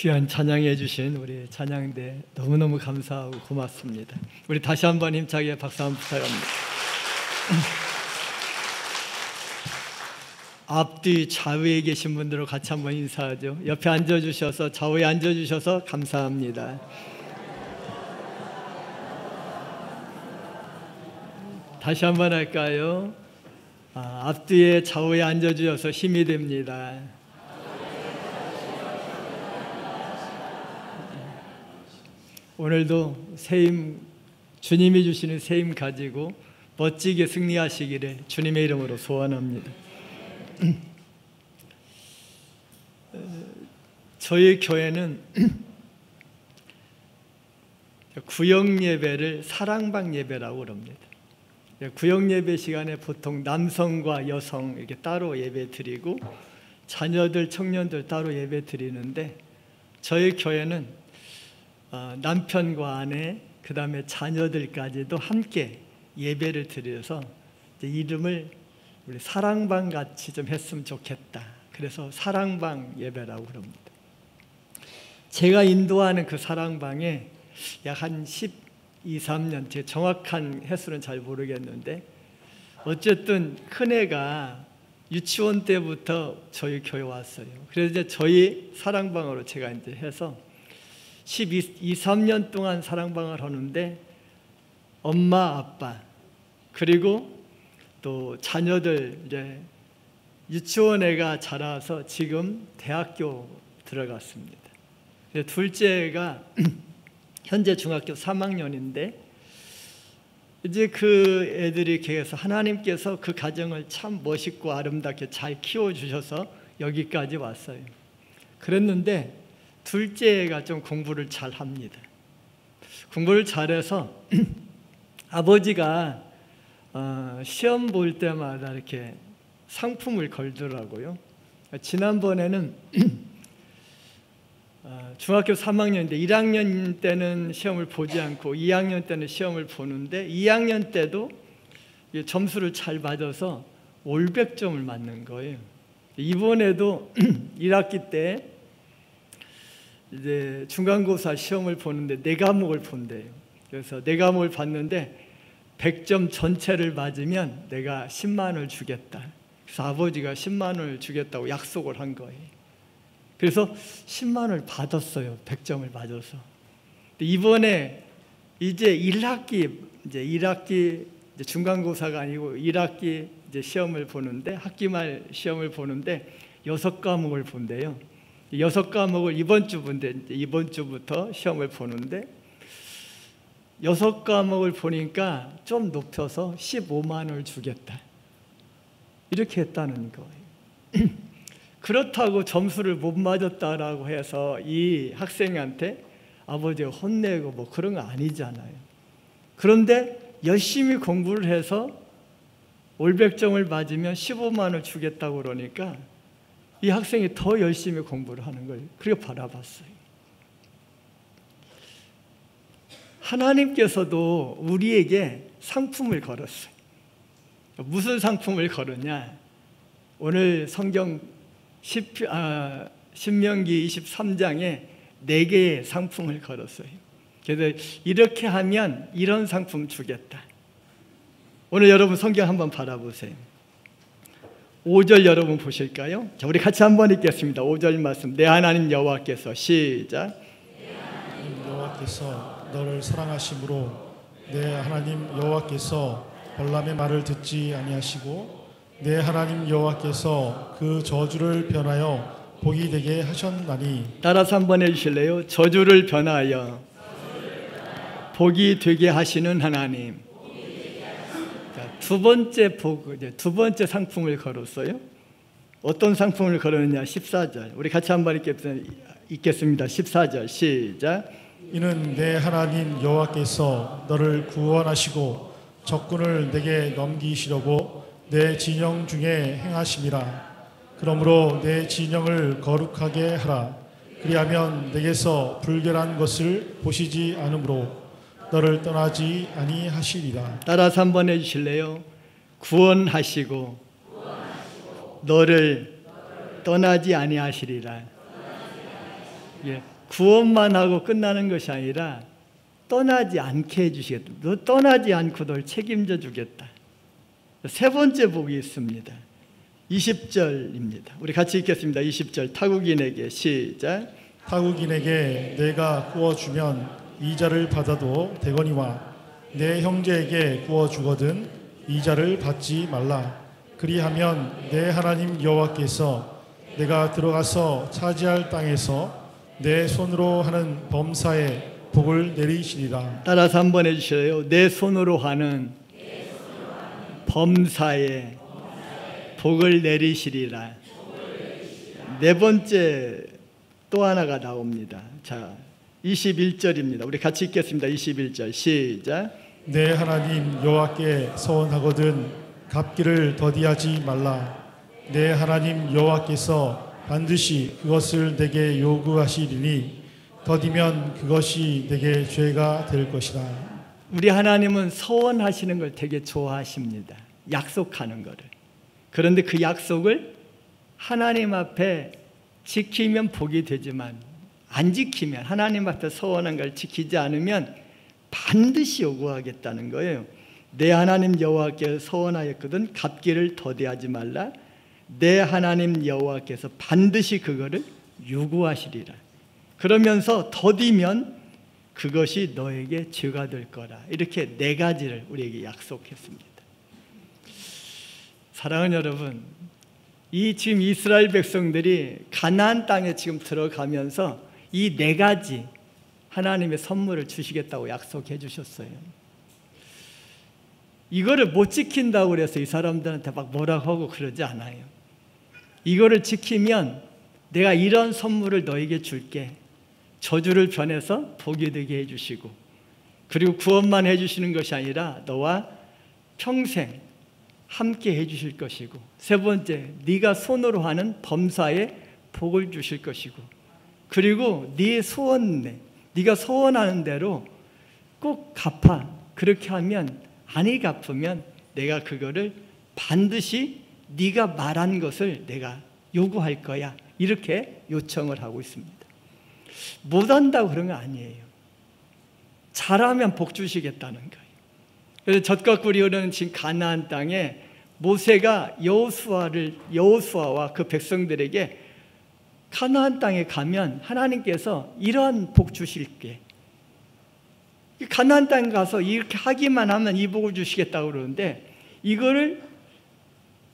귀한 찬양해 주신 우리 찬양대 너무너무 감사하고 고맙습니다. 우리 다시 한번 힘차게 박수 한번 부탁합니다. 앞뒤 좌우에 계신 분들로 같이 한번 인사하죠. 옆에 앉아주셔서 좌우에 앉아주셔서 감사합니다. 다시 한번 할까요? 앞뒤에 좌우에 앉아주셔서 힘이 됩니다. 오늘도 새힘, 주님이 주시는 새힘 가지고 멋지게 승리하시기를 주님의 이름으로 소원합니다. 저희 교회는 구역 예배를 사랑방 예배라고 그럽니다. 구역 예배 시간에 보통 남성과 여성 이렇게 따로 예배 드리고 자녀들, 청년들 따로 예배 드리는데 저희 교회는 남편과 아내, 그 다음에 자녀들까지도 함께 예배를 드려서 이름을 우리 사랑방 같이 좀 했으면 좋겠다. 그래서 사랑방 예배라고 그럽니다. 제가 인도하는 그 사랑방에 약 한 12, 13년, 제 정확한 횟수는 잘 모르겠는데 어쨌든 큰애가 유치원 때부터 저희 교회 왔어요. 그래서 이제 저희 사랑방으로 제가 이제 해서 12, 13년 동안 사랑방을 하는데 엄마, 아빠 그리고 또 자녀들 이제 유치원 애가 자라서 지금 대학교 들어갔습니다. 둘째가 현재 중학교 3학년인데 이제 그 애들이 계속 하나님께서 그 가정을 참 멋있고 아름답게 잘 키워주셔서 여기까지 왔어요. 그랬는데 둘째가 좀 공부를 잘 합니다. 공부를 잘해서 아버지가 시험 볼 때마다 이렇게 상품을 걸더라고요. 지난번에는 중학교 3학년인데 1학년 때는 시험을 보지 않고 2학년 때는 시험을 보는데 2학년 때도 점수를 잘 맞아서 올백점을 맞는 거예요. 이번에도 1학기 때 이제 중간고사 시험을 보는데 4과목을 본대요. 그래서 4과목을 봤는데 100점 전체를 맞으면 내가 10만 원을 주겠다. 그래서 아버지가 10만 원을 주겠다고 약속을 한 거예요. 그래서 10만 원을 받았어요. 100점을 맞아서. 이번에 이제 1학기 이제 중간고사가 아니고 1학기 이제 시험을 보는데 학기말 시험을 보는데 6과목을 본대요. 6과목을 이번 주부터 시험을 보는데 6과목을 보니까 좀 높여서 15만 원을 주겠다. 이렇게 했다는 거예요. 그렇다고 점수를 못 맞았다라고 해서 이 학생한테 아버지가 혼내고 뭐 그런 거 아니잖아요. 그런데 열심히 공부를 해서 올백점을 맞으면 15만 원 주겠다고 그러니까 이 학생이 더 열심히 공부를 하는 걸 그렇게 바라봤어요. 하나님께서도 우리에게 상품을 걸었어요. 무슨 상품을 걸었냐? 오늘 성경 신명기 23장에 4개의 상품을 걸었어요. 그래서 이렇게 하면 이런 상품 주겠다. 오늘 여러분 성경 한번 바라보세요. 5절 여러분 보실까요? 자, 우리 같이 한번 읽겠습니다. 5절 말씀. 내 하나님 여호와께서 시작. 내 하나님 여호와께서 너를 사랑하심으로 내 하나님 여호와께서 벌람의 말을 듣지 아니하시고 내 하나님 여호와께서 그 저주를 변하여 복이 되게 하셨나니. 따라서 한번 해주실래요? 저주를 변하여 복이 되게 하시는 하나님. 자, 두 번째 상품을 걸었어요. 어떤 상품을 걸었느냐? 14절. 우리 같이 한번 읽겠습니다. 14절 시작. 이는 내 하나님 여호와께서 너를 구원하시고 적군을 내게 넘기시려고 내 진영 중에 행하심이라. 그러므로 내 진영을 거룩하게 하라. 그리하면 내게서 불결한 것을 보시지 않으므로 너를 떠나지 아니하시리라. 따라서 한번 해주실래요? 구원하시고 너를 떠나지 아니하시리라. 예, 구원만 하고 끝나는 것이 아니라 떠나지 않게 해주시겠다. 너 떠나지 않고 널 책임져 주겠다. 세 번째 복이 있습니다. 20절입니다. 우리 같이 읽겠습니다. 20절 타국인에게 시작. 타국인에게 내가 구워주면 이자를 받아도 되거니와 내 형제에게 구워주거든 이자를 받지 말라. 그리하면 내 하나님 여호와께서 내가 들어가서 차지할 땅에서 내 손으로 하는 범사에 복을 내리시리라. 따라서 한번 해주셔요. 내 손으로 하는 범사에 복을 내리시리라. 네 번째 또 하나가 나옵니다. 자, 21절입니다. 우리 같이 읽겠습니다. 21절 시작. 내 하나님 여호와께 서원하거든 갚기를 더디하지 말라. 내 하나님 여호와께서 반드시 그것을 내게 요구하시리니 더디면 그것이 내게 죄가 될 것이다. 우리 하나님은 서원하시는 걸 되게 좋아하십니다. 약속하는 거를. 그런데 그 약속을 하나님 앞에 지키면 복이 되지만 안 지키면, 하나님 앞에 서원한 걸 지키지 않으면 반드시 요구하겠다는 거예요. 내 하나님 여호와께 서원하였거든 갚기를 더디하지 말라. 내 하나님 여호와께서 반드시 그거를 요구하시리라. 그러면서 더디면 그것이 너에게 죄가 될 거라. 이렇게 네 가지를 우리에게 약속했습니다. 사랑하는 여러분, 이 지금 이스라엘 백성들이 가나안 땅에 지금 들어가면서 이 네 가지 하나님의 선물을 주시겠다고 약속해 주셨어요. 이거를 못 지킨다고 그래서 이 사람들한테 막 뭐라고 하고 그러지 않아요. 이거를 지키면 내가 이런 선물을 너에게 줄게. 저주를 변해서 복이 되게 해주시고, 그리고 구원만 해주시는 것이 아니라 너와 평생 함께 해주실 것이고, 세 번째, 네가 손으로 하는 범사에 복을 주실 것이고, 그리고 네 소원내, 네가 소원하는 대로 꼭 갚아. 그렇게 하면, 아니 갚으면 내가 그거를 반드시 네가 말한 것을 내가 요구할 거야. 이렇게 요청을 하고 있습니다. 못한다고 그런 거 아니에요. 잘하면 복 주시겠다는 거예요. 그래서 젖과 꿀이 흐르는 지금 가나안 땅에 모세가 여호수아와 그 백성들에게 가나안 땅에 가면 하나님께서 이런 복 주실게. 가나안 땅에 가서 이렇게 하기만 하면 이 복을 주시겠다고 그러는데, 이거를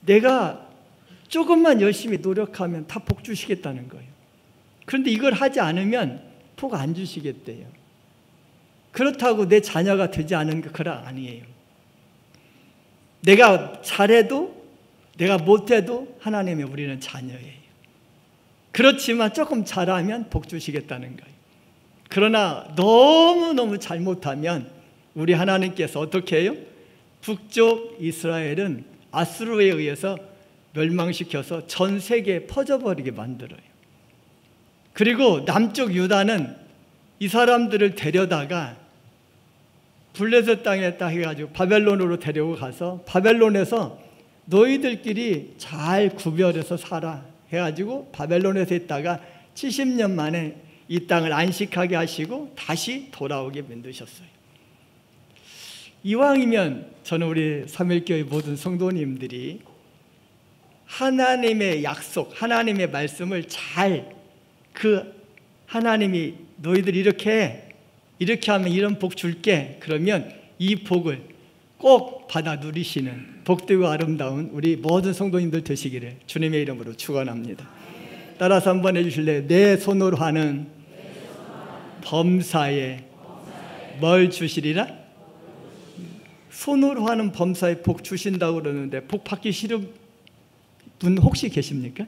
내가 조금만 열심히 노력하면 다 복 주시겠다는 거예요. 그런데 이걸 하지 않으면 복 안 주시겠대요. 그렇다고 내 자녀가 되지 않은 게 그건 아니에요. 내가 잘해도 내가 못해도 하나님의 우리는 자녀예요. 그렇지만 조금 잘하면 복 주시겠다는 거예요. 그러나 너무너무 잘못하면 우리 하나님께서 어떻게 해요? 북쪽 이스라엘은 아수르에 의해서 멸망시켜서 전 세계에 퍼져버리게 만들어요. 그리고 남쪽 유다는 이 사람들을 데려다가 블레셋 땅에 딱 해가지고 바벨론으로 데리고 가서 바벨론에서 너희들끼리 잘 구별해서 살아 해가지고 바벨론에서 있다가 70년 만에 이 땅을 안식하게 하시고 다시 돌아오게 만드셨어요. 이왕이면 저는 우리 삼일교회 모든 성도님들이 하나님의 약속, 하나님의 말씀을 잘 하나님이 너희들 이렇게 하면 이런 복 줄게. 그러면 이 복을 꼭 받아 누리시는 복되고 아름다운 우리 모든 성도님들 되시기를 주님의 이름으로 축원합니다. 따라서 한번 해주실래요? 내 손으로 하는 범사에 뭘 주시리라? 손으로 하는 범사에 복 주신다고 그러는데 복 받기 싫은 분 혹시 계십니까?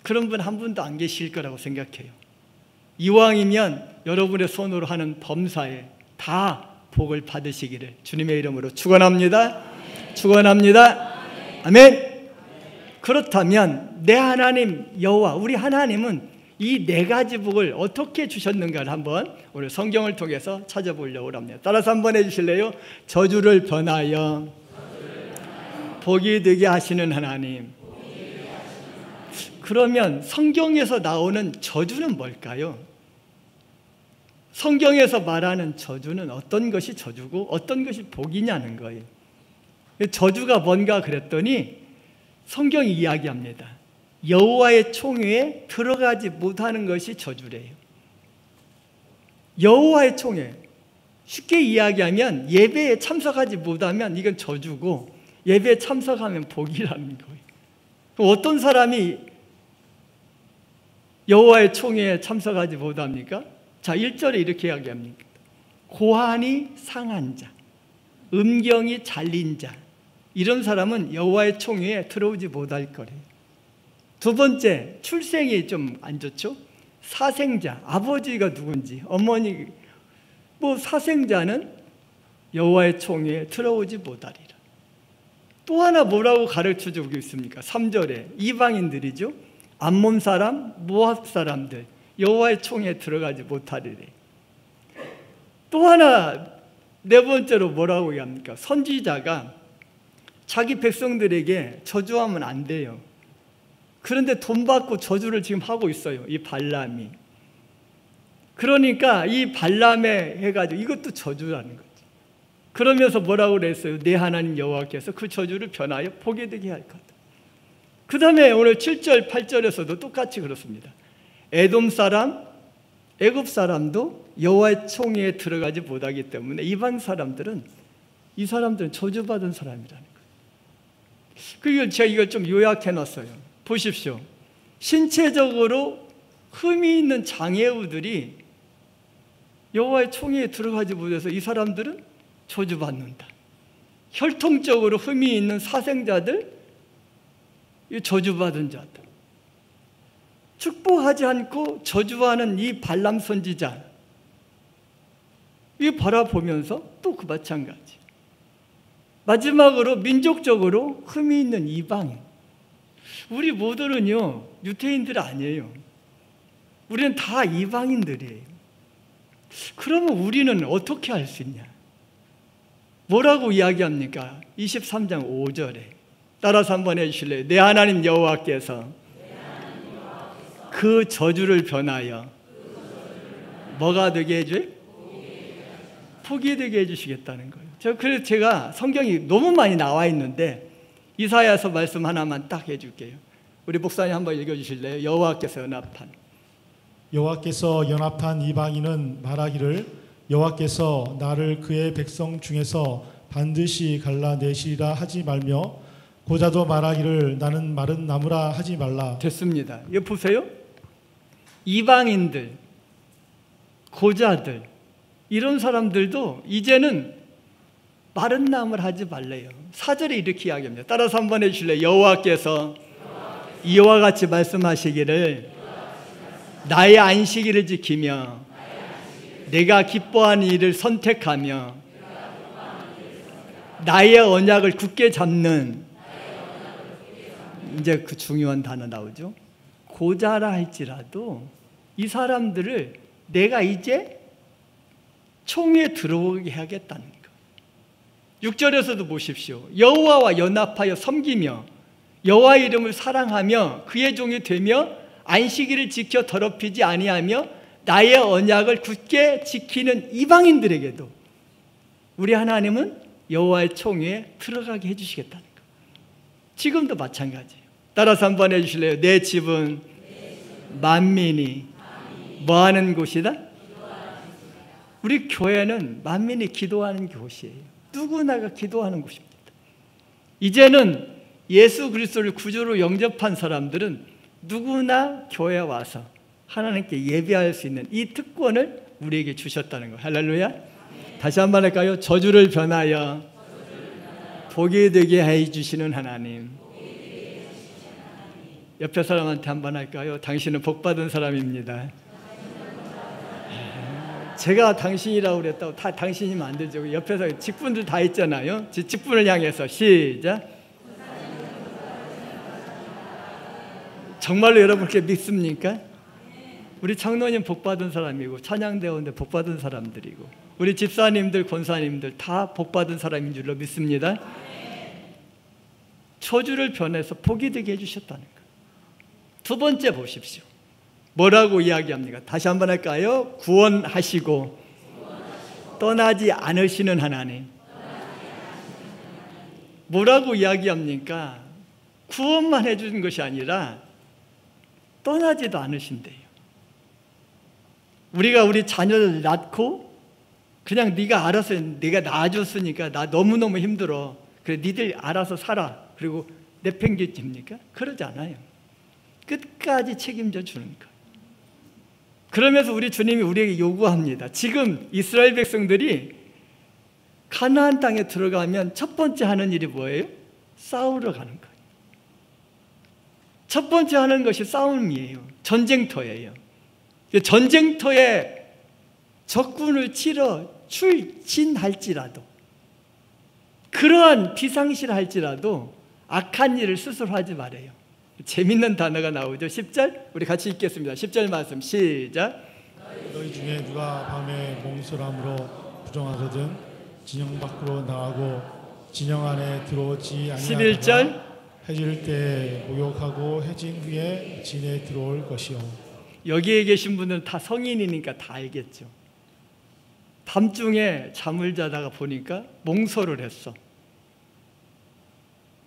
그런 분 한 분도 안 계실 거라고 생각해요. 이왕이면 여러분의 손으로 하는 범사에 다 복을 받으시기를 주님의 이름으로 축원합니다. 축원합니다. 아멘. 그렇다면 내 하나님 여호와, 우리 하나님은 이 네 가지 복을 어떻게 주셨는가를 한번 오늘 성경을 통해서 찾아보려고 합니다. 따라서 한번 해주실래요? 저주를 변하여 복이 되게 하시는 하나님. 그러면 성경에서 나오는 저주는 뭘까요? 성경에서 말하는 저주는 어떤 것이 저주고 어떤 것이 복이냐는 거예요. 저주가 뭔가 그랬더니 성경이 이야기합니다. 여호와의 총회에 들어가지 못하는 것이 저주래요. 여호와의 총회, 쉽게 이야기하면 예배에 참석하지 못하면 이건 저주고 예배에 참석하면 복이라는 거예요. 어떤 사람이 여호와의 총회에 참석하지 못합니까? 자, 1절에 이렇게 이야기합니다. 고환이 상한 자, 음경이 잘린 자, 이런 사람은 여호와의 총회에 들어오지 못할 거래요. 두 번째, 출생이 좀 안 좋죠? 사생자, 아버지가 누군지, 어머니, 사생자는 여호와의 총회에 들어오지 못하리라. 또 하나 뭐라고 가르쳐주고 있습니까? 3절에 이방인들이죠. 암몬 사람, 모압 사람들, 여호와의 총회에 들어가지 못하리래. 또 하나 네 번째로 뭐라고 얘기합니까? 선지자가 자기 백성들에게 저주하면 안 돼요. 그런데 돈 받고 저주를 지금 하고 있어요. 이 발람이. 그러니까 이 발람에 해가지고 이것도 저주라는 거죠. 그러면서 뭐라고 그랬어요? 내 하나님 여호와께서 그 저주를 변하여 보게 되게 할 거다. 그 다음에 오늘 7절, 8절에서도 똑같이 그렇습니다. 에돔 사람, 애굽 사람도 여호와의 총회에 들어가지 못하기 때문에 이방 사람들은 저주받은 사람이라는 거예요. 그리고 제가 이걸 좀 요약해 놨어요. 보십시오. 신체적으로 흠이 있는 장애우들이 여호와의 총회에 들어가지 못해서 이 사람들은 저주받는다. 혈통적으로 흠이 있는 사생자들, 저주받은 자들. 축복하지 않고 저주하는 이 발람 선지자, 이 바라보면서 또 그 마찬가지. 마지막으로 민족적으로 흠이 있는 이방인. 우리 모두는요, 유태인들 아니에요. 우리는 다 이방인들이에요. 그러면 우리는 어떻게 할 수 있냐? 뭐라고 이야기합니까? 23장 5절에 따라서 한번 해주실래요? 내 하나님 여호와께서 그 저주를 변하여 뭐가 되게 해줘요? 복이 되게 해주시겠다는 거예요. 그래서 제가 성경이 너무 많이 나와 있는데 이사야서 말씀 하나만 딱 해줄게요. 우리 목사님 한번 읽어주실래요? 여호와께서 연합한 이방인은 말하기를 여호와께서 나를 그의 백성 중에서 반드시 갈라내시리라 하지 말며 고자도 말하기를 나는 마른 나무라 하지 말라. 됐습니다. 이거 보세요. 이방인들, 고자들, 이런 사람들도 이제는 마른 나무를 하지 말래요. 4절에 이렇게 이야기합니다. 따라서 한번 해주실래요? 여호와께서 이와 같이 말씀하시기를 나의 안식일을 지키며 내가 기뻐하는 일을 선택하며 나의 언약을 굳게 잡는, 이제 그 중요한 단어 나오죠. 고자라 할지라도 이 사람들을 내가 이제 총회에 들어오게 하겠다는 거예요. 6절에서도 보십시오. 여호와와 연합하여 섬기며 여호와의 이름을 사랑하며 그의 종이 되며 안식일을 지켜 더럽히지 아니하며 나의 언약을 굳게 지키는 이방인들에게도 우리 하나님은 여호와의 총회에 들어가게 해주시겠다는 거예요. 지금도 마찬가지예요. 따라서 한번 해주실래요? 내 집은 만민이 뭐하는 곳이다? 우리 교회는 만민이 기도하는 곳이에요. 누구나가 기도하는 곳입니다. 이제는 예수 그리스도를 구주로 영접한 사람들은 누구나 교회에 와서 하나님께 예배할 수 있는 이 특권을 우리에게 주셨다는 거예요. 할렐루야. 다시 한번 할까요? 저주를 변하여 복이 되게 해주시는 하나님. 옆에 사람한테 한번 할까요? 당신은 복받은 사람입니다. 제가 당신이라고 그랬다고 다 당신이면 안 되죠. 옆에서 직분들 다 있잖아요. 직분을 향해서 시작. 정말로 여러분 그렇게 믿습니까? 우리 장로님 복받은 사람이고 찬양대원들 복받은 사람들이고 우리 집사님들 권사님들 다 복받은 사람인 줄로 믿습니다. 저주를 변해서 복이 되게 해주셨다는 거예요. 두 번째 보십시오. 뭐라고 이야기합니까? 다시 한번 할까요? 구원하시고 떠나지 않으시는 하나님. 뭐라고 이야기합니까? 구원만 해주는 것이 아니라 떠나지도 않으신대요. 우리가 우리 자녀를 낳고 그냥 네가 알아서, 네가 낳아줬으니까 나 너무너무 힘들어, 그래 니들 알아서 살아, 그리고 내팽개칩니까? 그러지 않아요. 끝까지 책임져 주는 거예요. 그러면서 우리 주님이 우리에게 요구합니다. 지금 이스라엘 백성들이 가나안 땅에 들어가면 첫 번째 하는 일이 뭐예요? 싸우러 가는 거예요. 첫 번째 하는 것이 싸움이에요. 전쟁터예요. 전쟁터에 적군을 치러 출진할지라도, 그러한 비상시할지라도 악한 일을 스스로 하지 말아요. 재밌는 단어가 나오죠. 10절 우리 같이 읽겠습니다. 10절 말씀 시작. 너희 중에 누가 밤에 몽설함으로 부정하거든 진영 밖으로 나가고 진영 안에 들어오지 아니하다가 11절 해질 때 목욕하고 해진 후에 진에 들어올 것이요. 여기에 계신 분들은 다 성인이니까 다 알겠죠. 밤중에 잠을 자다가 보니까 몽설을 했어.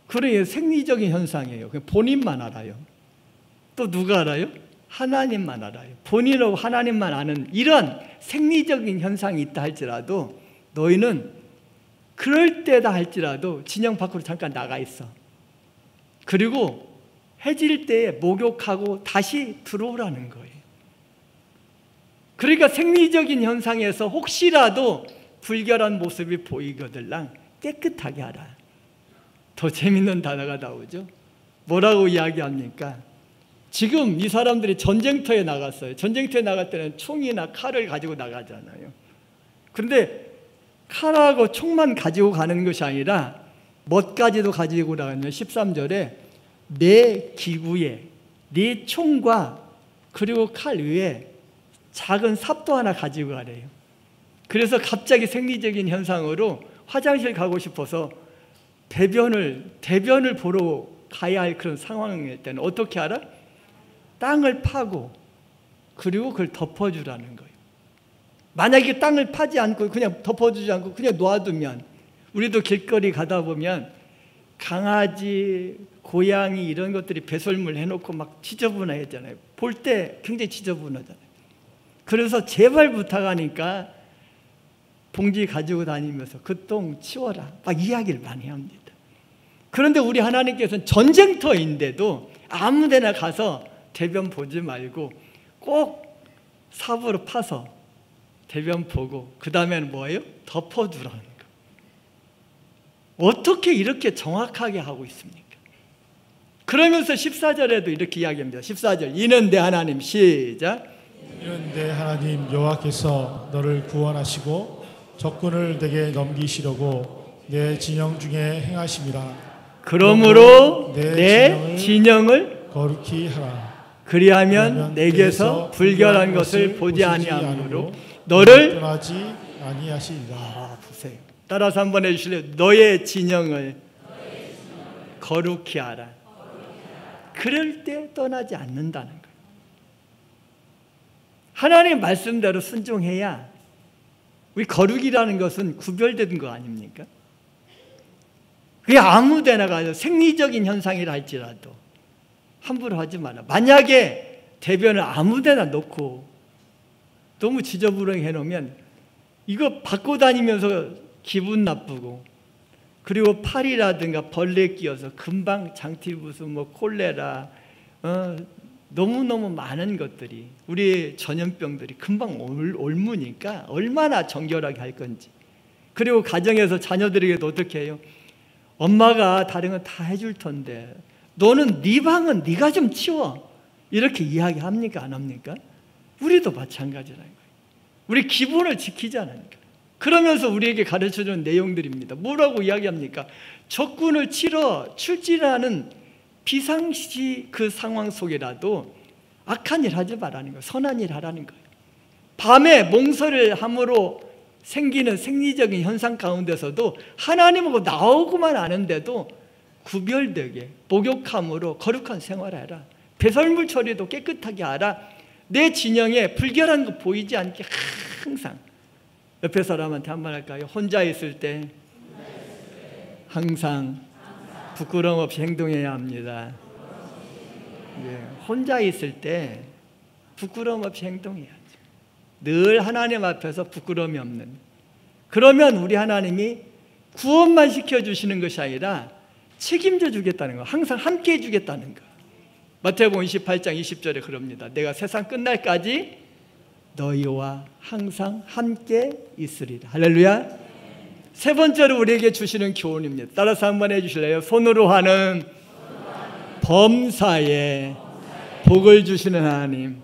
그래, 생리적인 현상이에요. 본인만 알아요. 또 누가 알아요? 하나님만 알아요. 본인하고 하나님만 아는 이런 생리적인 현상이 있다 할지라도 너희는 그럴 때다 할지라도 진영 밖으로 잠깐 나가 있어. 그리고 해질 때에 목욕하고 다시 들어오라는 거예요. 그러니까 생리적인 현상에서 혹시라도 불결한 모습이 보이거들랑 깨끗하게 하라. 더 재밌는 단어가 나오죠. 뭐라고 이야기합니까? 지금 이 사람들이 전쟁터에 나갔어요. 전쟁터에 나갈 때는 총이나 칼을 가지고 나가잖아요. 그런데 칼하고 총만 가지고 가는 것이 아니라 뭣까지도 가지고 나가면 13절에 내 기구에 네 총과 그리고 칼 위에 작은 삽도 하나 가지고 가래요. 그래서 갑자기 생리적인 현상으로 화장실 가고 싶어서 대변을 보러 가야 할 그런 상황일 때는 어떻게 알아? 땅을 파고 그리고 그걸 덮어주라는 거예요. 만약에 땅을 파지 않고 그냥 덮어주지 않고 그냥 놔두면, 우리도 길거리 가다 보면 강아지, 고양이 이런 것들이 배설물 해놓고 막 지저분하잖아요. 볼 때 굉장히 지저분하잖아요. 그래서 제발 부탁하니까 봉지 가지고 다니면서 그 똥 치워라 막 이야기를 많이 합니다. 그런데 우리 하나님께서는 전쟁터인데도 아무 데나 가서 대변 보지 말고 꼭 삽으로 파서 대변 보고 그 다음에는 뭐예요? 덮어두라는 거예요. 어떻게 이렇게 정확하게 하고 있습니까? 그러면서 14절에도 이렇게 이야기합니다. 14절 이는 내 하나님 시작. 이는 내 하나님 여호와께서 너를 구원하시고 적군을 내게 넘기시려고 내 진영 중에 행하심이라. 그러므로 내 진영을 거룩히 하라. 그리하면 내게서 불결한 것을 보지 아니하므로 너를 떠나지 아니하시리라. 보세요. 따라서 한번 해주실래요? 너의 진영을 거룩히 하라. 그럴 때 떠나지 않는다는 거예요. 하나님 말씀대로 순종해야, 우리 거룩이라는 것은 구별된 거 아닙니까? 그게 아무 데나 가서 생리적인 현상이라 할지라도 함부로 하지 마라. 만약에 대변을 아무 데나 놓고 너무 지저분하게 해놓으면 이거 받고 다니면서 기분 나쁘고, 그리고 팔이라든가 벌레 끼어서 금방 장티부스, 뭐 콜레라, 너무너무 많은 것들이, 우리 전염병들이 금방 옮으니까 얼마나 정결하게 할 건지. 그리고 가정에서 자녀들에게도 어떻게 해요? 엄마가 다른 건 다 해줄 텐데 너는 네 방은 네가 좀 치워, 이렇게 이야기합니까? 안 합니까? 우리도 마찬가지라는 거예요. 우리 기본을 지키자는 거예요. 그러면서 우리에게 가르쳐주는 내용들입니다. 뭐라고 이야기합니까? 적군을 치러 출진하는 비상시 그 상황 속이라도 악한 일 하지 말라는 거예요. 선한 일 하라는 거예요. 밤에 몽설을 함으로 생기는 생리적인 현상 가운데서도 하나님하고 나오고만 아는데도 구별되게 목욕함으로 거룩한 생활을 해라. 배설물 처리도 깨끗하게 하라. 내 진영에 불결한 거 보이지 않게 항상. 옆에 사람한테 한 말 할까요? 혼자 있을 때 항상 부끄러움 없이 행동해야 합니다. 혼자 있을 때 부끄러움 없이 행동해야죠. 늘 하나님 앞에서 부끄러움이 없는. 그러면 우리 하나님이 구원만 시켜주시는 것이 아니라 책임져 주겠다는 거, 항상 함께 해주겠다는 거. 마태복음 28장 20절에 그럽니다. 내가 세상 끝날까지 너희와 항상 함께 있으리라. 할렐루야. 세 번째로 우리에게 주시는 교훈입니다. 따라서 한번 해주실래요? 손으로 하는 범사에 복을 주시는 하나님.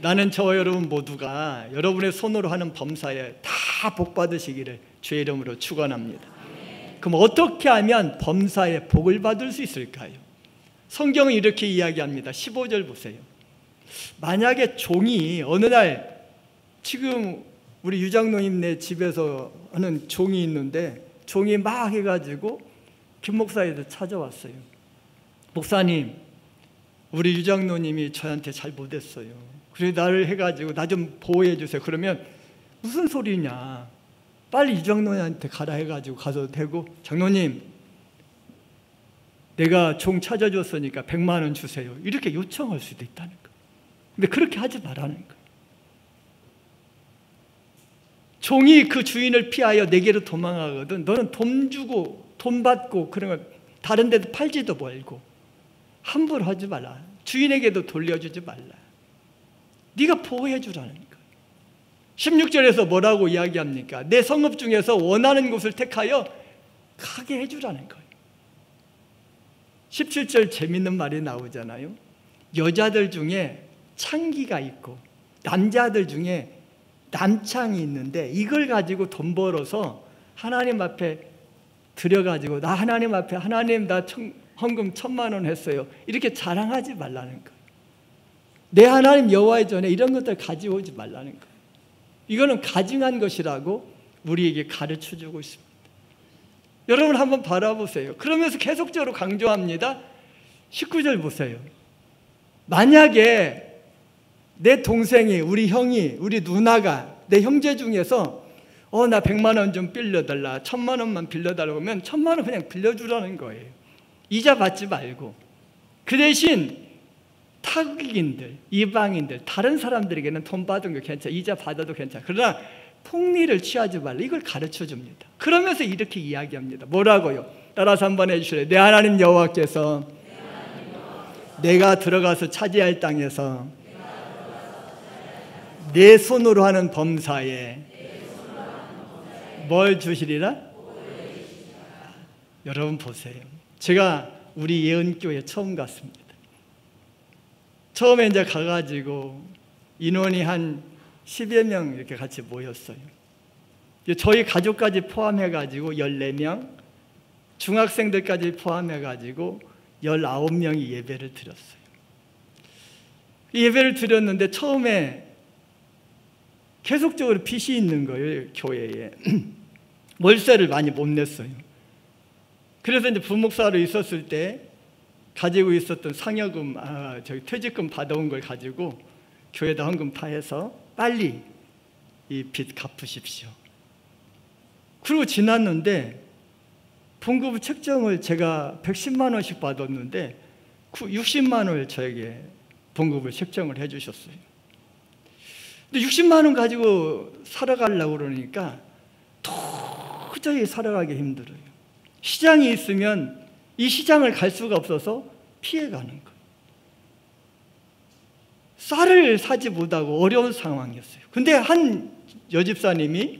나는 저와 여러분 모두가 여러분의 손으로 하는 범사에 다 복 받으시기를 주의 이름으로 축원합니다. 그럼 어떻게 하면 범사에 복을 받을 수 있을까요? 성경은 이렇게 이야기합니다. 15절 보세요. 만약에 종이 어느 날, 지금 우리 유장로님네 집에서 하는 종이 있는데 종이 막 해가지고 김 목사에도 찾아왔어요. 목사님, 우리 유장로님이 저한테 잘 못했어요. 그래서 나를 해가지고 나 좀 보호해 주세요. 그러면 무슨 소리냐, 빨리 유장로님한테 가라 해가지고 가서 대고, 장로님 내가 종 찾아줬으니까 100만 원 주세요, 이렇게 요청할 수도 있다는 거예요. 근데 그렇게 하지 말라는 거예요. 종이 그 주인을 피하여 내게로 도망가거든. 너는 돈 주고 돈 받고 그런 걸 다른 데도 팔지도 말고 함부로 하지 말라. 주인에게도 돌려주지 말라. 네가 보호해 주라는 거예요. 16절에서 뭐라고 이야기합니까? 내 성읍 중에서 원하는 곳을 택하여 가게 해주라는 거예요. 17절 재밌는 말이 나오잖아요. 여자들 중에 창기가 있고 남자들 중에 남창이 있는데 이걸 가지고 돈 벌어서 하나님 앞에 드려가지고 나 하나님 앞에 하나님 나 헌금 1000만 원 했어요, 이렇게 자랑하지 말라는 거예요. 내 하나님 여호와의 전에 이런 것들 가져오지 말라는 거예요. 이거는 가증한 것이라고 우리에게 가르쳐주고 있습니다. 여러분 한번 바라보세요. 그러면서 계속적으로 강조합니다. 19절 보세요. 만약에 내 동생이, 우리 형이, 우리 누나가 내 형제 중에서 나 100만 원 좀 빌려달라, 1000만 원만 빌려달라고 하면 1000만 원 그냥 빌려주라는 거예요. 이자 받지 말고. 그 대신 타국인들, 이방인들, 다른 사람들에게는 돈 받은 거 괜찮아, 이자 받아도 괜찮아. 그러나 폭리를 취하지 말라, 이걸 가르쳐줍니다. 그러면서 이렇게 이야기합니다. 뭐라고요? 따라서 한번 해주실래요? 내 하나님 여호와께서 내가 들어가서 차지할 땅에서 내 손으로 하는 범사에 뭘 주시리라? 여러분 보세요. 제가 우리 예은교회 처음 갔습니다. 처음에 이제 가가지고 인원이 한 10여 명 이렇게 같이 모였어요. 저희 가족까지 포함해가지고 14명, 중학생들까지 포함해가지고 19명이 예배를 드렸어요. 예배를 드렸는데 처음에 계속적으로 빚이 있는 거예요, 교회에. 월세를 많이 못 냈어요. 그래서 이제 부목사로 있었을 때 가지고 있었던 상여금, 퇴직금 받아온 걸 가지고 교회에다 헌금파해서 빨리 이 빚 갚으십시오. 그리고 지났는데 봉급 책정을 제가 110만 원씩 받았는데 60만 원을 저에게 봉급을 책정을 해주셨어요. 근데 60만 원 가지고 살아가려고 그러니까 도저히 살아가기 힘들어요. 시장이 있으면 이 시장을 갈 수가 없어서 피해가는 거예요. 쌀을 사지 못하고 어려운 상황이었어요. 근데 한 여집사님이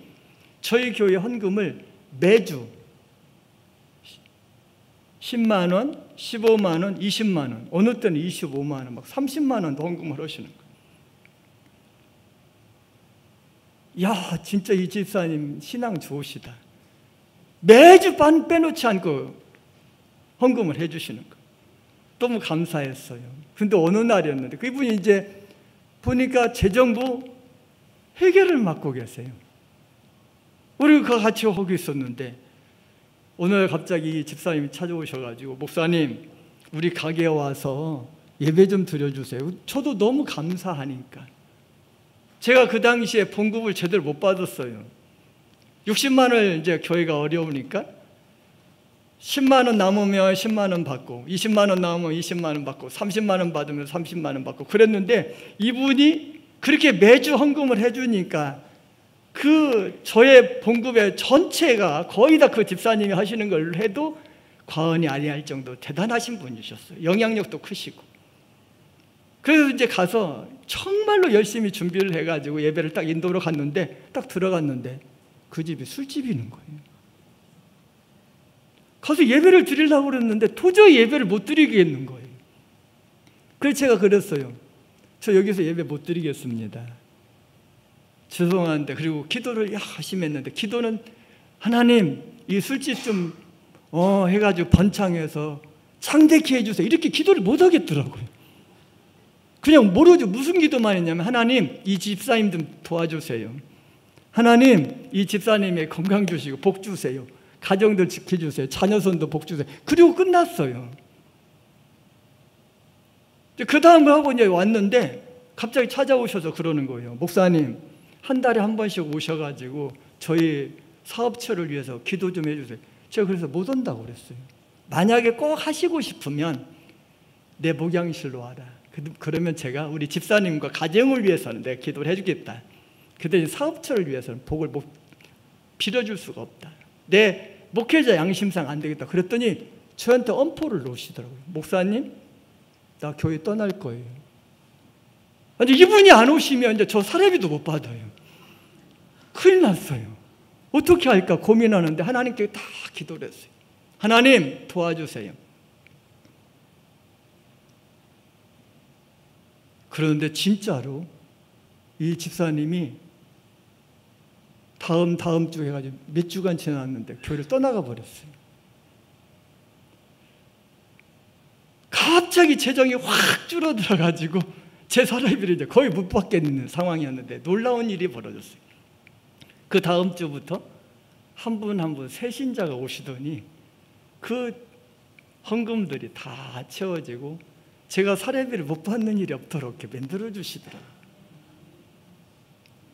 저희 교회 헌금을 매주 10만 원, 15만 원, 20만 원, 어느 때는 25만 원, 막 30만 원도 헌금을 하시는 거예요. 야, 진짜 이 집사님 신앙 좋으시다. 매주 빼놓지 않고 헌금을 해주시는 거예요. 너무 감사했어요. 근데 어느 날이었는데 그분이 이제 보니까 재정부 회계를 맡고 계세요. 우리가 같이 하고 있었는데 어느 날 갑자기 집사님이 찾아오셔가지고 목사님, 우리 가게에 와서 예배 좀 드려주세요. 저도 너무 감사하니까. 제가 그 당시에 봉급을 제대로 못 받았어요. 60만 원을 이제 교회가 어려우니까 10만 원 남으면 10만 원 받고, 20만 원 남으면 20만 원 받고, 30만 원 받으면 30만 원 받고 그랬는데, 이분이 그렇게 매주 헌금을 해주니까 그 저의 봉급의 전체가 거의 다 그 집사님이 하시는 걸 해도 과언이 아니할 정도 대단하신 분이셨어요. 영향력도 크시고. 그래서 이제 가서 정말로 열심히 준비를 해가지고 예배를 딱 인도로 갔는데, 딱 들어갔는데 그 집이 술집이는 거예요. 가서 예배를 드리려고 그랬는데 도저히 예배를 못 드리겠는 거예요. 그래서 제가 그랬어요. 저 여기서 예배 못 드리겠습니다. 죄송한데. 그리고 기도를 열심히 했는데, 기도는 하나님 이 술집 좀 해가지고 번창해서 창대케 해주세요, 이렇게 기도를 못 하겠더라고요. 그냥 모르죠. 무슨 기도만 했냐면, 하나님 이 집사님 좀 도와주세요, 하나님 이 집사님의 건강 주시고 복 주세요, 가정들 지켜주세요, 자녀손도 복 주세요. 그리고 끝났어요. 그 다음을 하고 이제 왔는데 갑자기 찾아오셔서 그러는 거예요. 목사님, 한 달에 한 번씩 오셔가지고 저희 사업처를 위해서 기도 좀 해주세요. 제가 그래서 못 온다고 그랬어요. 만약에 꼭 하시고 싶으면 내 목양실로 와라. 그러면 제가 우리 집사님과 가정을 위해서는 내가 기도를 해주겠다. 근데 사업처를 위해서는 복을 못 빌어줄 수가 없다. 내 목회자 양심상 안 되겠다. 그랬더니 저한테 엄포를 놓으시더라고요. 목사님, 나 교회 떠날 거예요. 아니, 이분이 안 오시면 이제 저 사례비도 못 받아요. 큰일 났어요. 어떻게 할까 고민하는데 하나님께 다 기도를 했어요. 하나님 도와주세요. 그런데 진짜로 이 집사님이 다음 주 해가지고 몇 주간 지났는데 교회를 떠나가 버렸어요. 갑자기 재정이 확 줄어들어가지고 제 사례비를 이제 거의 못 받겠는 상황이었는데 놀라운 일이 벌어졌어요. 그 다음 주부터 한 분 한 분 새 신자가 오시더니 그 헌금들이 다 채워지고 제가 사례비를 못 받는 일이 없도록 이렇게 만들어 주시더라고요.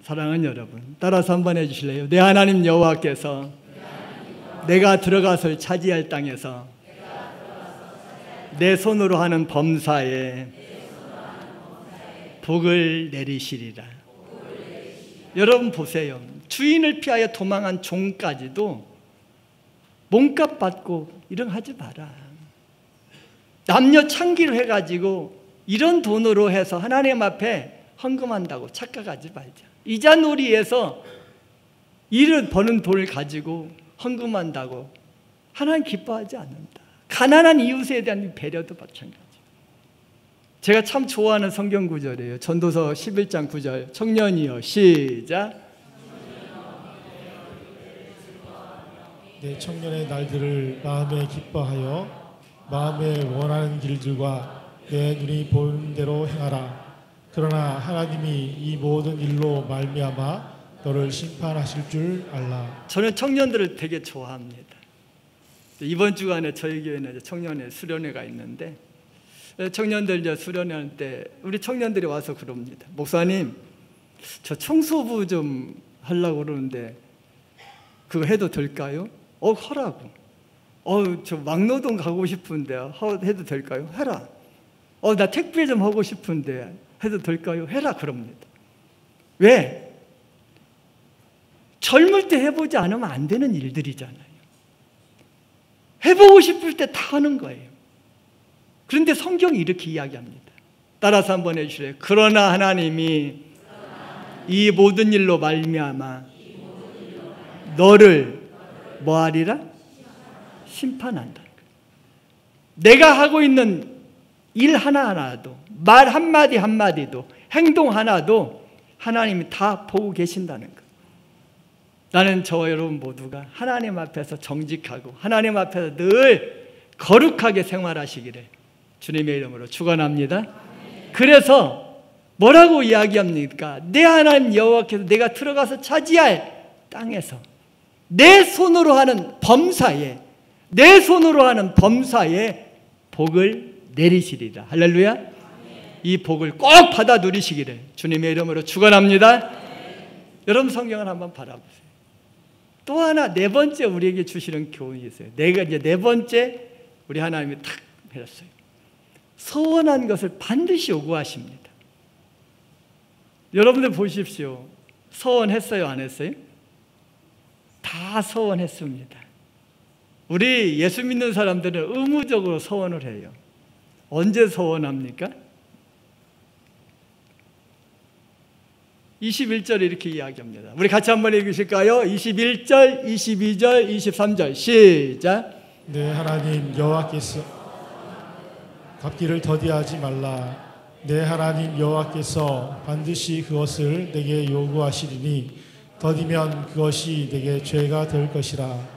사랑하는 여러분, 따라서 한번 해주실래요? 내 하나님 여호와께서 내가 들어가서 차지할 땅에서 내 손으로 하는 범사에 복을 내리시리라. 여러분 보세요. 주인을 피하여 도망한 종까지도 몸값 받고 이런 거 하지 마라. 남녀 창기를 해가지고 이런 돈으로 해서 하나님 앞에 헌금한다고 착각하지 말자. 이자놀이에서 일을 버는 돈을 가지고 헌금한다고 하나님 기뻐하지 않는다. 가난한 이웃에 대한 배려도 마찬가지. 제가 참 좋아하는 성경 구절이에요. 전도서 11장 9절. 청년이여 시작. 내 청년의 날들을 마음에 기뻐하여 마음에 원하는 길들과 내 눈이 보는 대로 행하라. 그러나 하나님이 이 모든 일로 말미암아 너를 심판하실 줄 알라. 저는 청년들을 되게 좋아합니다. 이번 주간에 저희 교회는 청년회 수련회가 있는데, 청년들 이제 수련회 때 우리 청년들이 와서 그럽니다. 목사님, 저 청소부 좀 하려고 그러는데 그거 해도 될까요? 하라고. 저 막노동 가고 싶은데 해도 될까요? 해라. 나 택배 좀 하고 싶은데 해도 될까요? 해라 그럽니다. 왜? 젊을 때 해보지 않으면 안 되는 일들이잖아요. 해보고 싶을 때 다 하는 거예요. 그런데 성경이 이렇게 이야기합니다. 따라서 한번 해주실래요? 그러나 하나님이 이 모든 일로 말미암아 너를 뭐하리라? 심판한다. 내가 하고 있는 일 하나하나도, 말 한마디 한마디도, 행동 하나도 하나님이 다 보고 계신다는 것. 나는 저와 여러분 모두가 하나님 앞에서 정직하고 하나님 앞에서 늘 거룩하게 생활하시기를 주님의 이름으로 축원합니다. 그래서 뭐라고 이야기합니까? 내 하나님 여호와께서 내가 들어가서 차지할 땅에서 내 손으로 하는 범사에, 내 손으로 하는 범사에 복을 내리시리라. 할렐루야. 이 복을 꼭 받아 누리시기를 주님의 이름으로 축원합니다. 여러분 성경을 한번 바라보세요. 또 하나 네 번째 우리에게 주시는 교훈이 있어요. 이제 네 번째 우리 하나님이 탁 해줬어요. 서원한 것을 반드시 요구하십니다. 여러분들 보십시오. 서원했어요, 안 했어요? 다 서원했습니다. 우리 예수 믿는 사람들은 의무적으로 서원을 해요. 언제 서원합니까? 21절에 이렇게 이야기합니다. 우리 같이 한번 읽으실까요? 21절, 22절, 23절 시작. 내 하나님 여호와께서 갚기를 더디하지 말라. 내 하나님 여호와께서 반드시 그것을 내게 요구하시리니 더디면 그것이 내게 죄가 될 것이라.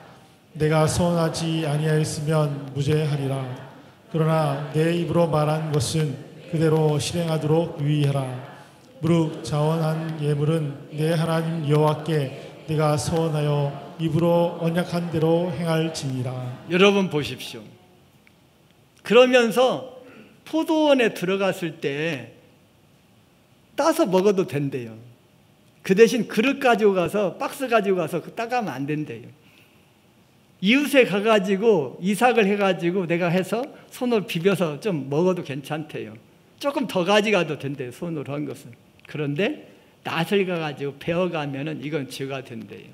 내가 서원하지 아니하였으면 무죄하리라. 그러나 내 입으로 말한 것은 그대로 실행하도록 유의하라. 무릇 자원한 예물은 내 하나님 여호와께 내가 서원하여 입으로 언약한 대로 행할지니라. 여러분 보십시오. 그러면서 포도원에 들어갔을 때 따서 먹어도 된대요. 그 대신 그릇 가지고 가서 박스 가지고 가서 따가면 안 된대요. 이웃에 가가지고 이삭을 해가지고 내가 해서 손으로 비벼서 좀 먹어도 괜찮대요. 조금 더 가져가도 된대요. 손으로 한 것은. 그런데 낫을 가가지고 베어가면은 이건 죄가 된대요.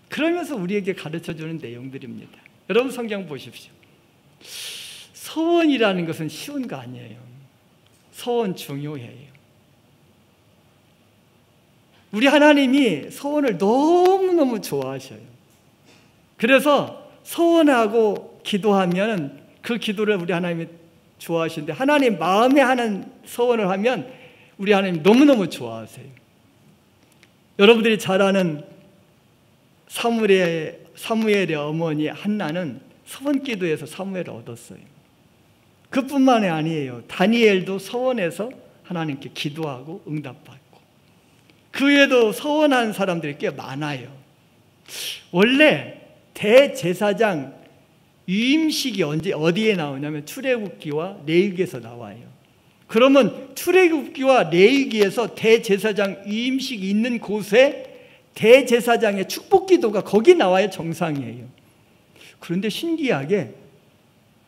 그러면서 우리에게 가르쳐주는 내용들입니다. 여러분 성경 보십시오. 서원이라는 것은 쉬운 거 아니에요. 서원 중요해요. 우리 하나님이 서원을 너무너무 좋아하셔요. 그래서 서원하고 기도하면 그 기도를 우리 하나님이 좋아하시는데 하나님 마음에 하는 서원을 하면 우리 하나님 너무너무 좋아하세요. 여러분들이 잘 아는 사무엘의 어머니 한나는 서원기도에서 사무엘을 얻었어요. 그뿐만이 아니에요. 다니엘도 서원해서 하나님께 기도하고 응답받고 그 외에도 서원한 사람들이 꽤 많아요. 원래 대제사장 위임식이 어디에 나오냐면 출애굽기와 레위기에서 나와요. 그러면 출애굽기와 레위기에서 대제사장 위임식이 있는 곳에 대제사장의 축복기도가 거기 나와야 정상이에요. 그런데 신기하게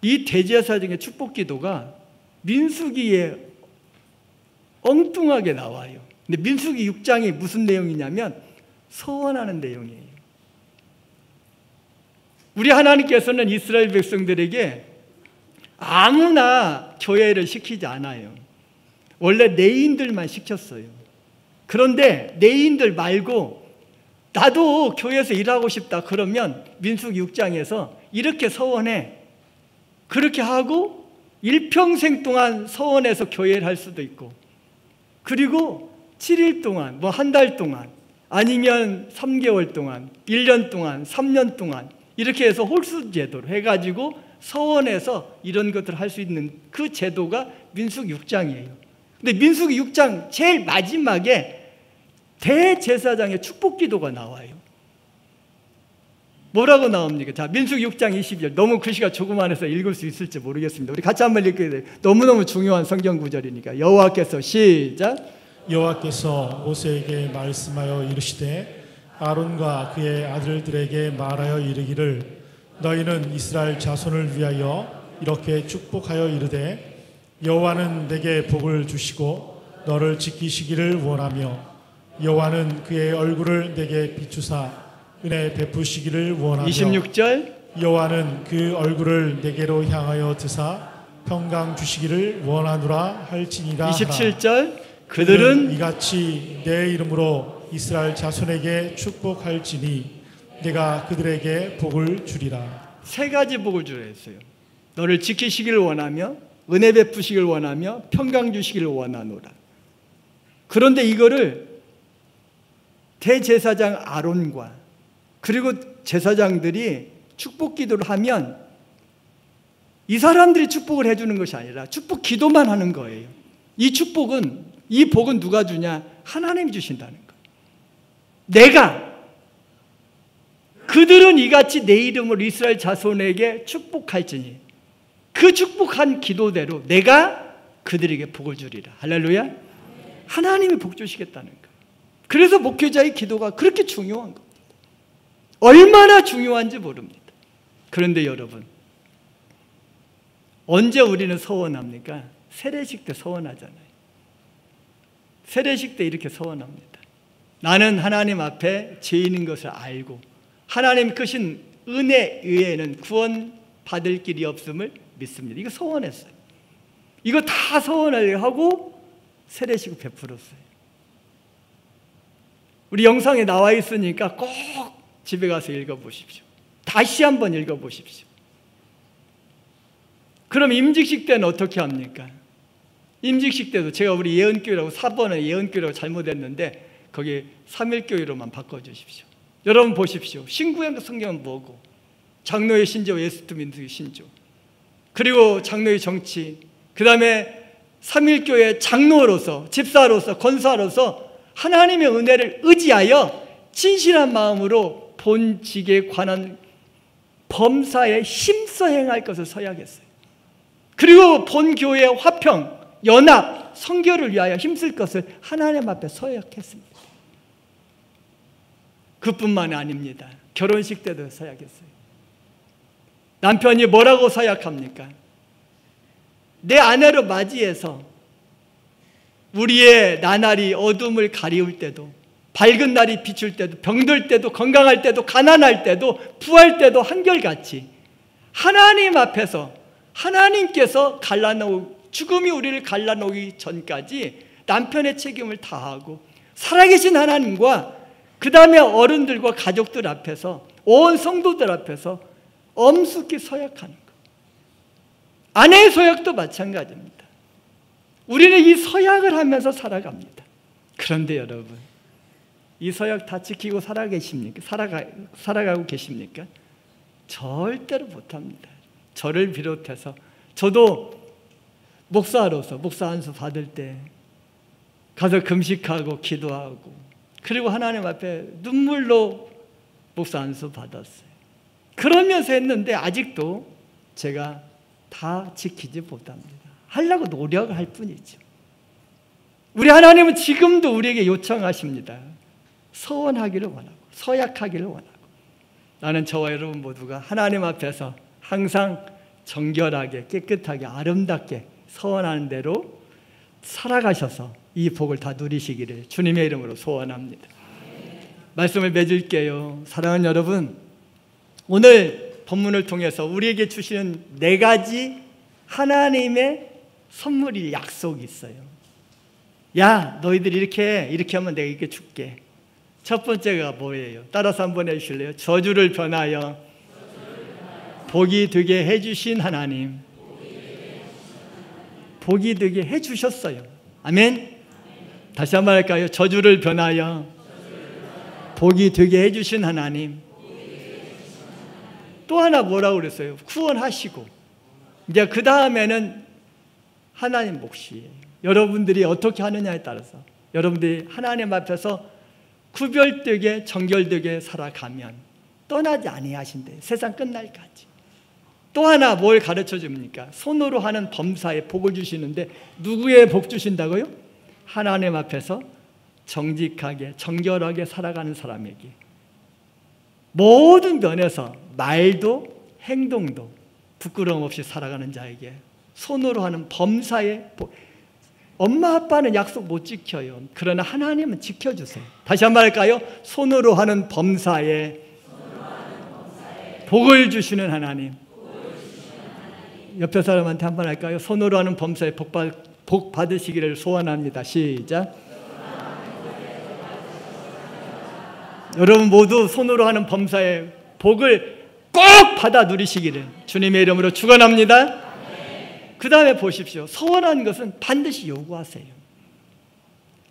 이 대제사장의 축복기도가 민수기에 엉뚱하게 나와요. 근데 민수기 6장이 무슨 내용이냐면 서원하는 내용이에요. 우리 하나님께서는 이스라엘 백성들에게 아무나 교회를 시키지 않아요. 원래 레위인들만 시켰어요. 그런데 레위인들 말고 나도 교회에서 일하고 싶다 그러면 민수기 6장에서 이렇게 서원해. 그렇게 하고 일평생 동안 서원해서 교회를 할 수도 있고 그리고 7일 동안 뭐 한 달 동안 아니면 3개월 동안 1년 동안 3년 동안 이렇게 해서 홀수 제도로 해가지고 서원해서 이런 것들을 할 수 있는 그 제도가 민수기 6장이에요. 근데 민수기 6장 제일 마지막에 대제사장의 축복기도가 나와요. 뭐라고 나옵니까? 자, 민수기 6장 20절. 너무 글씨가 조그만해서 읽을 수 있을지 모르겠습니다. 우리 같이 한번 읽게 돼요. 너무너무 중요한 성경 구절이니까. 여호와께서 시작. 여호와께서 모세에게 말씀하여 이르시되 아론과 그의 아들들에게 말하여 이르기를 너희는 이스라엘 자손을 위하여 이렇게 축복하여 이르되 여호와는 내게 복을 주시고 너를 지키시기를 원하며 여호와는 그의 얼굴을 내게 비추사 은혜 베푸시기를 원하며 26절 여호와는 그 얼굴을 내게로 향하여 드사 평강 주시기를 원하노라 할지니라. 27절 그들은 이같이 내 이름으로 이스라엘 자손에게 축복할지니 내가 그들에게 복을 주리라. 세 가지 복을 주라 했어요. 너를 지키시기를 원하며 은혜 베푸시기를 원하며 평강 주시기를 원하노라. 그런데 이거를 대제사장 아론과 그리고 제사장들이 축복 기도를 하면 이 사람들이 축복을 해주는 것이 아니라 축복 기도만 하는 거예요. 이 복은 누가 주냐? 하나님이 주신다는 거예요. 내가 그들은 이같이 내 이름으로 이스라엘 자손에게 축복할지니 그 그 축복한 기도대로 내가 그들에게 복을 주리라. 할렐루야. 하나님이 복 주시겠다는 거예요. 그래서 목회자의 기도가 그렇게 중요한 겁니다. 얼마나 중요한지 모릅니다. 그런데 여러분, 언제 우리는 서원합니까? 세례식 때 서원하잖아요. 세례식 때 이렇게 서원합니다. 나는 하나님 앞에 죄인인 것을 알고 하나님 크신 은혜 외에는 구원 받을 길이 없음을 믿습니다. 이거 서원했어요. 이거 다 서원을 하고 세례식을 베풀었어요. 우리 영상에 나와 있으니까 꼭 집에 가서 읽어보십시오. 다시 한번 읽어보십시오. 그럼 임직식 때는 어떻게 합니까? 임직식 때도 제가 우리 예언교회라고 4번에 예언교회라고 잘못했는데 거기 3일교회로만 바꿔주십시오. 여러분 보십시오. 신구약 성경은 뭐고, 장로의 신조, 예수님의 신조, 그리고 장로의 정치, 그 다음에 3일교회 장로로서, 집사로서, 권사로서 하나님의 은혜를 의지하여 진실한 마음으로 본직에 관한 범사에 힘써 행할 것을 서약했어요. 그리고 본교회의 화평, 연합, 성결을 위하여 힘쓸 것을 하나님 앞에 서약했습니다. 그뿐만 아닙니다. 결혼식 때도 서약했어요. 남편이 뭐라고 서약합니까? 내 아내를 맞이해서 우리의 나날이 어둠을 가리울 때도, 밝은 날이 비출 때도, 병들 때도, 건강할 때도, 가난할 때도, 부할 때도 한결같이 하나님 앞에서 하나님께서 죽음이 우리를 갈라놓기 전까지 남편의 책임을 다하고 살아계신 하나님과 그 다음에 어른들과 가족들 앞에서, 온 성도들 앞에서 엄숙히 서약하는 것. 아내의 서약도 마찬가지입니다. 우리는 이 서약을 하면서 살아갑니다. 그런데 여러분, 이 서약 다 지키고 살아가고 계십니까? 절대로 못합니다. 저를 비롯해서 저도 목사로서 목사 안수 받을 때 가서 금식하고 기도하고, 그리고 하나님 앞에 눈물로 목사 안수 받았어요. 그러면서 했는데 아직도 제가 다 지키지 못합니다. 하려고 노력을 할 뿐이죠. 우리 하나님은 지금도 우리에게 요청하십니다. 서원하기를 원하고 서약하기를 원하고. 나는 저와 여러분 모두가 하나님 앞에서 항상 정결하게, 깨끗하게, 아름답게 서원하는 대로 살아가셔서 이 복을 다 누리시기를 주님의 이름으로 소원합니다. 말씀을 맺을게요. 사랑하는 여러분, 오늘 본문을 통해서 우리에게 주시는 4가지 하나님의 선물이, 약속이 있어요. 야, 너희들 이렇게 하면 내가 이렇게 줄게. 첫 번째가 뭐예요? 따라서 한번 해주실래요? 저주를 변하여 복이 되게 해주신 하나님. 복이 되게 해주셨어요. 아멘. 다시 한번 할까요? 저주를 변하여 복이 되게 해주신 하나님. 또 하나 뭐라고 그랬어요? 구원하시고. 이제 그 다음에는 하나님 몫이에요. 여러분들이 어떻게 하느냐에 따라서 여러분들이 하나님 앞에서 구별되게 정결되게 살아가면 떠나지 아니하신대. 세상 끝날까지. 또 하나 뭘 가르쳐 줍니까? 손으로 하는 범사에 복을 주시는데 누구의 복 주신다고요? 하나님 앞에서 정직하게 정결하게 살아가는 사람에게, 모든 면에서 말도 행동도 부끄러움 없이 살아가는 자에게 손으로 하는 범사에 복. 엄마 아빠는 약속 못 지켜요. 그러나 하나님은 지켜주세요. 다시 한번 할까요? 손으로 하는 범사에 복을 주시는 하나님. 옆에 사람한테 한번 할까요? 손으로 하는 범사에 복 받으시기를 소원합니다. 시작. 여러분 모두 손으로 하는 범사에 복을 꼭 받아 누리시기를 주님의 이름으로 축원합니다. 그 다음에 보십시오. 서원하는 것은 반드시 요구하세요.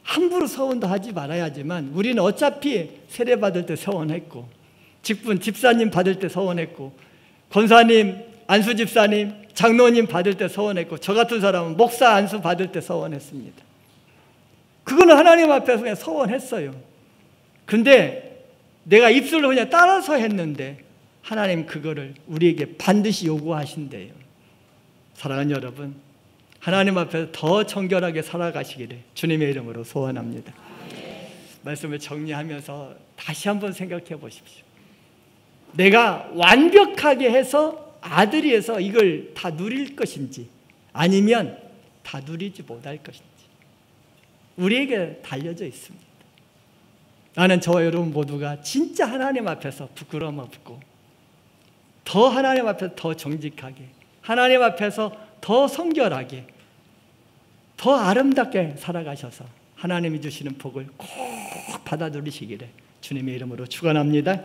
함부로 서원도 하지 말아야지만 우리는 어차피 세례받을 때 서원했고, 직분 집사님 받을 때 서원했고, 권사님, 안수집사님, 장로님 받을 때 서원했고, 저 같은 사람은 목사 안수 받을 때 서원했습니다. 그거는 하나님 앞에서 그냥 서원했어요. 근데 내가 입술로 그냥 따라서 했는데 하나님 그거를 우리에게 반드시 요구하신대요. 사랑하는 여러분, 하나님 앞에서 더 정결하게 살아가시기를 주님의 이름으로 소원합니다. 말씀을 정리하면서 다시 한번 생각해 보십시오. 내가 완벽하게 해서 아들이 해서 이걸 다 누릴 것인지 아니면 다 누리지 못할 것인지 우리에게 달려져 있습니다. 나는 저와 여러분 모두가 진짜 하나님 앞에서 부끄러움 없고 더 하나님 앞에서 더 정직하게, 하나님 앞에서 더 성결하게, 더 아름답게 살아가셔서 하나님이 주시는 복을 꼭 받아 누리시기를 주님의 이름으로 축원합니다.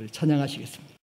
찬양하시겠습니다.